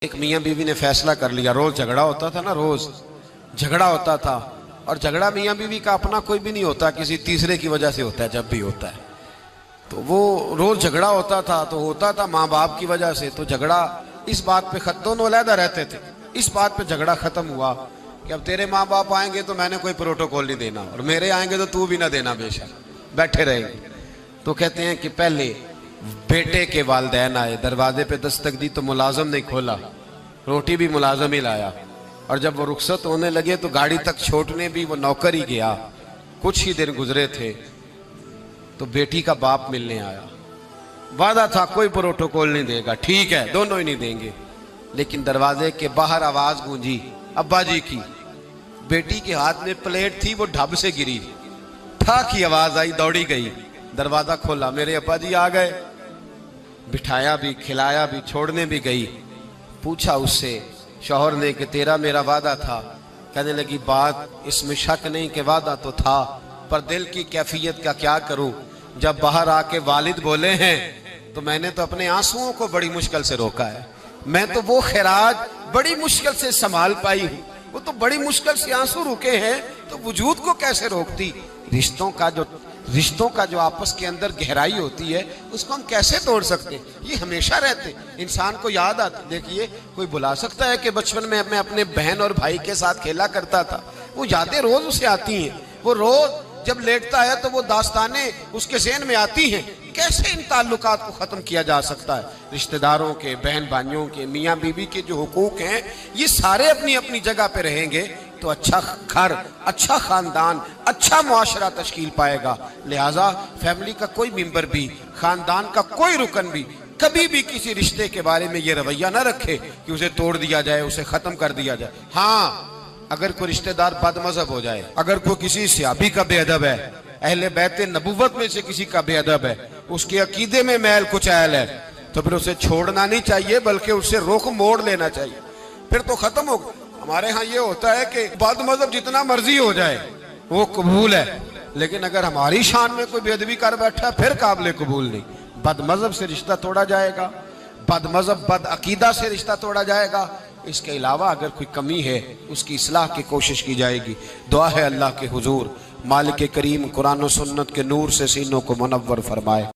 एक मियाँ बीवी ने फैसला कर लिया। रोज झगड़ा होता था ना, रोज झगड़ा होता था। और झगड़ा मियाँ बीवी का अपना कोई भी नहीं होता, किसी तीसरे की वजह से होता है। जब भी होता है तो वो रोज झगड़ा होता था, तो होता था माँ बाप की वजह से। तो झगड़ा इस बात पे दोनों अलहदा रहते थे। इस बात पे झगड़ा खत्म हुआ कि अब तेरे माँ बाप आएंगे तो मैंने कोई प्रोटोकॉल नहीं देना, और मेरे आएंगे तो तू भी ना देना, बेशक बैठे रहेंगे। तो कहते हैं कि पहले बेटे के वालिदैन आए, दरवाजे पे दस्तक दी तो मुलाजम ने खोला, रोटी भी मुलाजम ही लाया। और जब वो रुखसत होने लगे तो गाड़ी तक छोड़ने भी वो नौकर ही गया। कुछ ही दिन गुजरे थे तो बेटी का बाप मिलने आया। वादा था कोई प्रोटोकॉल नहीं देगा, ठीक है दोनों ही नहीं देंगे। लेकिन दरवाजे के बाहर आवाज गूंजी अब्बा जी की। बेटी के हाथ में प्लेट थी, वो ढब से गिरी, ठा की आवाज आई, दौड़ी गई, दरवाजा खोला, मेरे अब्बा जी आ गए। बिठाया भी, खिलाया भी, छोड़ने भी गई। पूछा उससे शौहर ने कि तेरा मेरा वादा था। कहने लगी बात इसमें शक नहीं कि वादा तो था, पर दिल की कैफियत का क्या करूं। जब बाहर आके वालिद बोले हैं तो मैंने तो अपने आंसुओं को बड़ी मुश्किल से रोका है। मैं तो वो खैराज बड़ी मुश्किल से संभाल पाई हूं, वो तो बड़ी मुश्किल से आंसू रुके हैं, तो वजूद को कैसे रोकती। रिश्तों का जो आपस के अंदर गहराई होती है उसको हम कैसे तोड़ सकते हैं। ये हमेशा रहते, इंसान को याद आती। देखिए कोई बुला सकता है कि बचपन में मैं अपने बहन और भाई के साथ खेला करता था, वो यादें रोज उसे आती हैं। वो रोज जब लेटता है तो वो दास्तानें उसके ज़हन में आती हैं। कैसे इन ताल्लुकात को ख़त्म किया जा सकता है। रिश्तेदारों के, बहन भाइयों के, मियाँ बीवी के जो हुकूक हैं ये सारे अपनी अपनी जगह पे रहेंगे तो अच्छा घर, अच्छा ख़ानदान, अच्छा मुआशरा तश्कील पाएगा। लिहाजा फैमिली का कोई मेंबर भी, ख़ानदान का कोई रुकन भी कभी भी किसी रिश्ते के बारे में ये रवैया ना रखे कि उसे तोड़ दिया जाए, उसे ख़त्म कर दिया जाए। हाँ, अगर कोई रिश्तेदार बदमज़हब हो जाए, अगर कोई किसी सहाबी का बेअदब है, अहले बैत नबुव्वत में से किसी का बेअदब है, उसके अकीदे में मैल कुचैल है, तो फिर उसे छोड़ना नहीं चाहिए बल्कि उससे रुख मोड़ लेना चाहिए, फिर तो खत्म होगा। हमारे यहाँ ये होता है कि बदमज़हब जितना मर्जी हो जाए वो कबूल है, लेकिन अगर हमारी शान में कोई बेअदबी कर बैठा फिर काबिल कबूल नहीं। बदमज़हब से रिश्ता तोड़ा जाएगा, बदमज़हब बद अकीदा से रिश्ता तोड़ा जाएगा। इसके अलावा अगर कोई कमी है उसकी इस्लाह की कोशिश की जाएगी। दुआ है अल्लाह के हुजूर मालिक करीम कुरान और सुन्नत के नूर से सीनों को मुनव्वर फरमाए।